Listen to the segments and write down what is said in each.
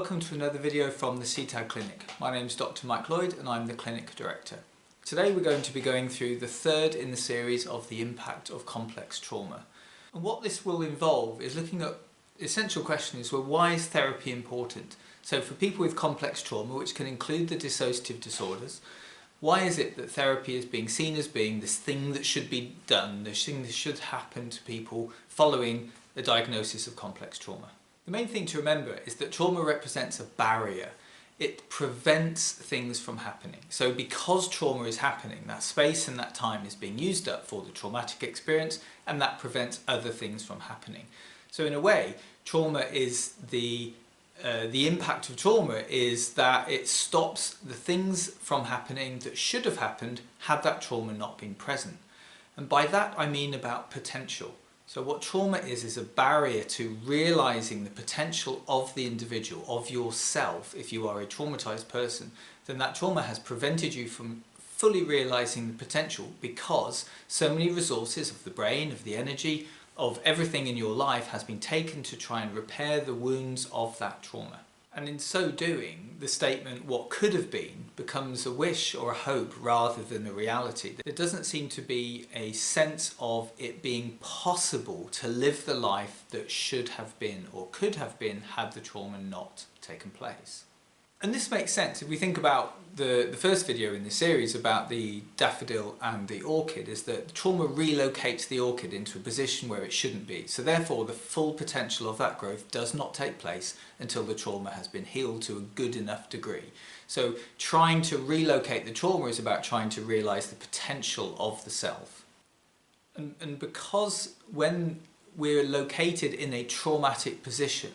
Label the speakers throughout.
Speaker 1: Welcome to another video from the CTAD clinic. My name is Dr. Mike Lloyd and I'm the clinic director. Today we're going to be going through the third in the series of the impact of complex trauma. And what this will involve is looking at the essential question is, well, why is therapy important? So for people with complex trauma, which can include the dissociative disorders, why is it that therapy is being seen as being this thing that should be done, this thing that should happen to people following a diagnosis of complex trauma? The main thing to remember is that trauma represents a barrier. It prevents things from happening. So because trauma is happening, that space and that time is being used up for the traumatic experience, and that prevents other things from happening. So in a way, trauma is the impact of trauma is that it stops the things from happening that should have happened had that trauma not been present. And by that I mean about potential. So what trauma is a barrier to realising the potential of the individual, of yourself. If you are a traumatised person, then that trauma has prevented you from fully realising the potential because so many resources of the brain, of the energy, of everything in your life has been taken to try and repair the wounds of that trauma. And in so doing, the statement "what could have been" becomes a wish or a hope rather than a reality. There doesn't seem to be a sense of it being possible to live the life that should have been or could have been had the trauma not taken place. And this makes sense if we think about the first video in this series about the daffodil and the orchid, is that trauma relocates the orchid into a position where it shouldn't be. So therefore the full potential of that growth does not take place until the trauma has been healed to a good enough degree. So trying to relocate the trauma is about trying to realise the potential of the self. And because when we're located in a traumatic position,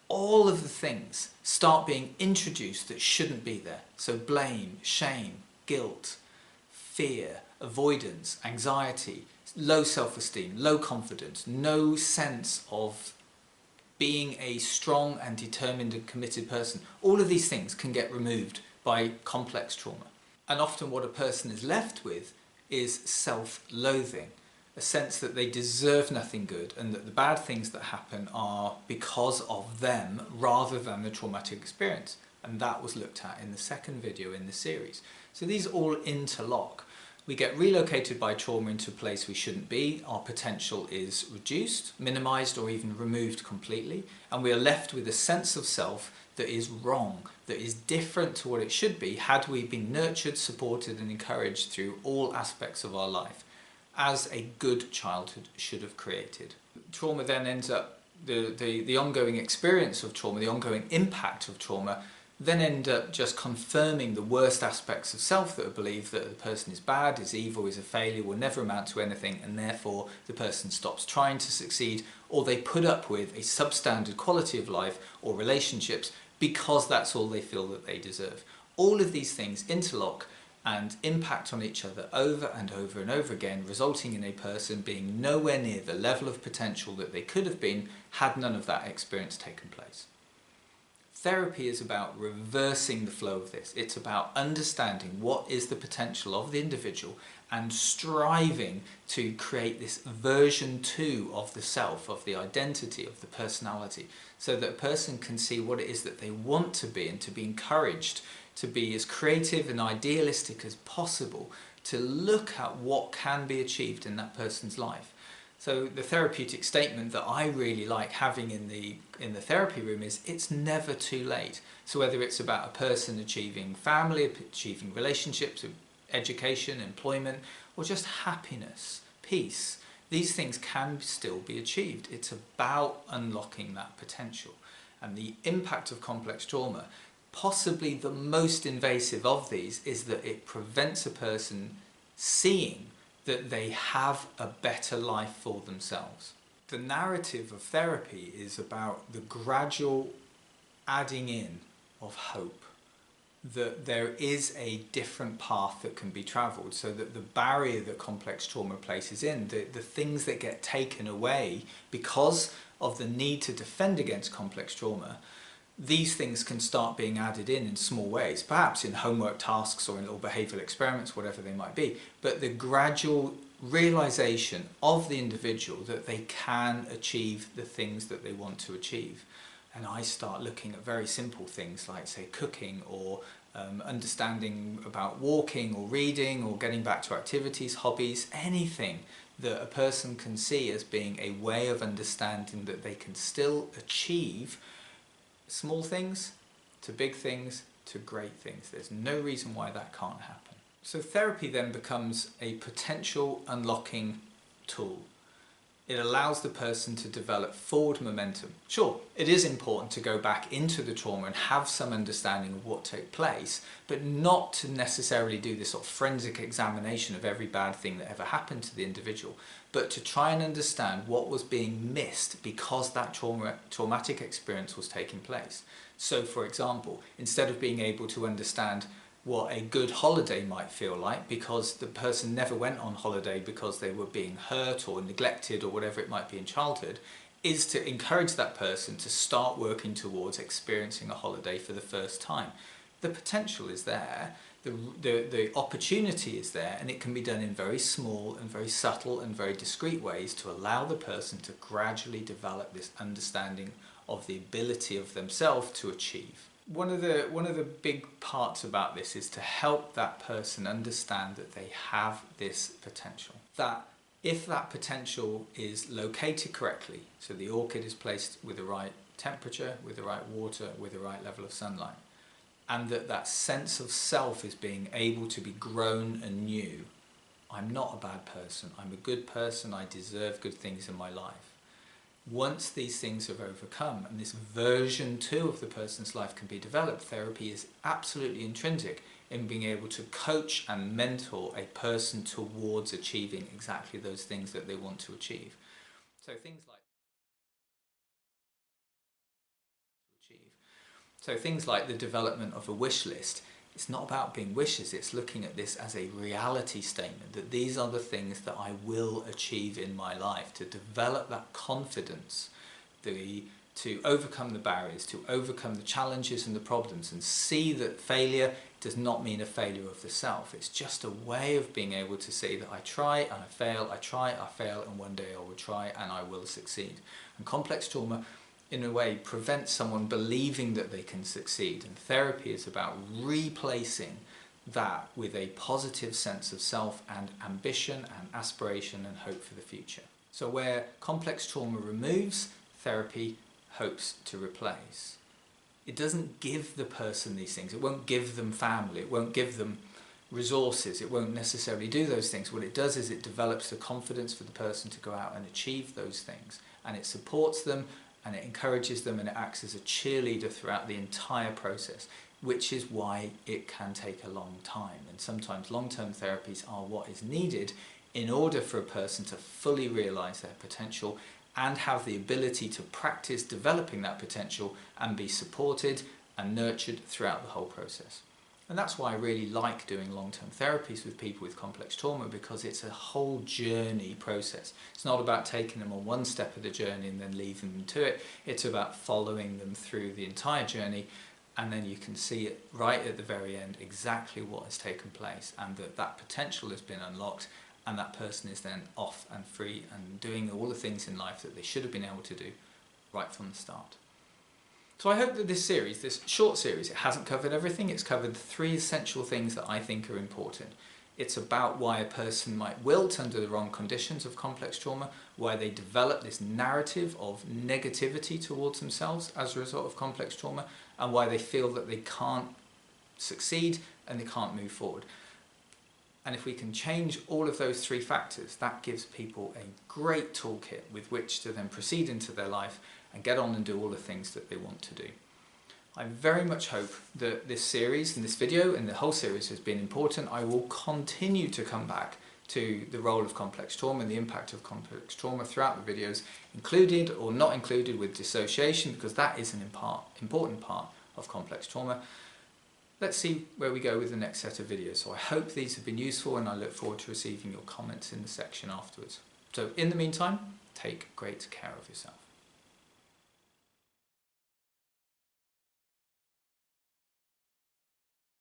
Speaker 1: all of the things start being introduced that shouldn't be there. So blame, shame, guilt, fear, avoidance, anxiety, low self-esteem, low confidence, no sense of being a strong and determined and committed person. All of these things can get removed by complex trauma. And often what a person is left with is self-loathing. A sense that they deserve nothing good and that the bad things that happen are because of them rather than the traumatic experience. And that was looked at in the second video in the series. So these all interlock. We get relocated by trauma into a place we shouldn't be, our potential is reduced, minimised or even removed completely, and we are left with a sense of self that is wrong, that is different to what it should be had we been nurtured, supported and encouraged through all aspects of our life, as a good childhood should have created. Trauma then ends up, the ongoing experience of trauma, the ongoing impact of trauma, then end up just confirming the worst aspects of self that believe that the person is bad, is evil, is a failure, will never amount to anything, and therefore the person stops trying to succeed, or they put up with a substandard quality of life or relationships because that's all they feel that they deserve. All of these things interlock and impact on each other over and over and over again, resulting in a person being nowhere near the level of potential that they could have been had none of that experience taken place. Therapy is about reversing the flow of this. It's about understanding what is the potential of the individual and striving to create this version 2 of the self, of the identity, of the personality, so that a person can see what it is that they want to be and to be encouraged to be as creative and idealistic as possible, to look at what can be achieved in that person's life. So the therapeutic statement that I really like having in the therapy room is, it's never too late. So whether it's about a person achieving family, achieving relationships, education, employment, or just happiness, peace, these things can still be achieved. It's about unlocking that potential. And the impact of complex trauma, possibly the most invasive of these, is that it prevents a person seeing that they have a better life for themselves. The narrative of therapy is about the gradual adding in of hope, that there is a different path that can be travelled, so that the barrier that complex trauma places in, the things that get taken away because of the need to defend against complex trauma, these things can start being added in small ways, perhaps in homework tasks or in little behavioural experiments, whatever they might be, but the gradual realisation of the individual that they can achieve the things that they want to achieve. and I start looking at very simple things like, say, cooking or understanding about walking or reading or getting back to activities, hobbies, anything that a person can see as being a way of understanding that they can still achieve small things to big things to great things. There's no reason why that can't happen. So therapy then becomes a potential unlocking tool. It allows the person to develop forward momentum. Sure, it is important to go back into the trauma and have some understanding of what took place, but not to necessarily do this sort of forensic examination of every bad thing that ever happened to the individual, but to try and understand what was being missed because that traumatic experience was taking place. So, for example, instead of being able to understand what a good holiday might feel like because the person never went on holiday because they were being hurt or neglected or whatever it might be in childhood, is to encourage that person to start working towards experiencing a holiday for the first time. The potential is there, the opportunity is there, and it can be done in very small and very subtle and very discreet ways to allow the person to gradually develop this understanding of the ability of themselves to achieve. One of the big parts about this is to help that person understand that they have this potential. That if that potential is located correctly, so the orchid is placed with the right temperature, with the right water, with the right level of sunlight, and that sense of self is being able to be grown anew. I'm not a bad person, I'm a good person, I deserve good things in my life. Once these things have overcome and this version 2 of the person's life can be developed, therapy is absolutely intrinsic in being able to coach and mentor a person towards achieving exactly those things that they want to achieve. So things like the development of a wish list. It's not about being wishes, it's looking at this as a reality statement, that these are the things that I will achieve in my life, to develop that confidence, to overcome the barriers, to overcome the challenges and the problems, and see that failure does not mean a failure of the self. It's just a way of being able to see that I try and I fail, I try, I fail, and one day I will try and I will succeed. And complex trauma, in a way, prevents someone believing that they can succeed, and therapy is about replacing that with a positive sense of self and ambition and aspiration and hope for the future. So where complex trauma removes, therapy hopes to replace. It doesn't give the person these things, it won't give them family, it won't give them resources, it won't necessarily do those things. What it does is it develops the confidence for the person to go out and achieve those things, and it supports them and it encourages them, and it acts as a cheerleader throughout the entire process, which is why it can take a long time. And sometimes long-term therapies are what is needed in order for a person to fully realise their potential and have the ability to practice developing that potential and be supported and nurtured throughout the whole process. And that's why I really like doing long-term therapies with people with complex trauma, because it's a whole journey process. It's not about taking them on one step of the journey and then leaving them to it. It's about following them through the entire journey, and then you can see it right at the very end exactly what has taken place, and that potential has been unlocked, and that person is then off and free and doing all the things in life that they should have been able to do right from the start. So I hope that this series, this short series, it hasn't covered everything. It's covered 3 essential things that I think are important. It's about why a person might wilt under the wrong conditions of complex trauma, why they develop this narrative of negativity towards themselves as a result of complex trauma, and why they feel that they can't succeed and they can't move forward. And if we can change all of those 3 factors, that gives people a great toolkit with which to then proceed into their life and get on and do all the things that they want to do. I very much hope that this series and this video and the whole series has been important. I will continue to come back to the role of complex trauma and the impact of complex trauma throughout the videos, included or not included with dissociation, because that is an important part of complex trauma. Let's see where we go with the next set of videos. So I hope these have been useful, and I look forward to receiving your comments in the section afterwards. So in the meantime, take great care of yourself.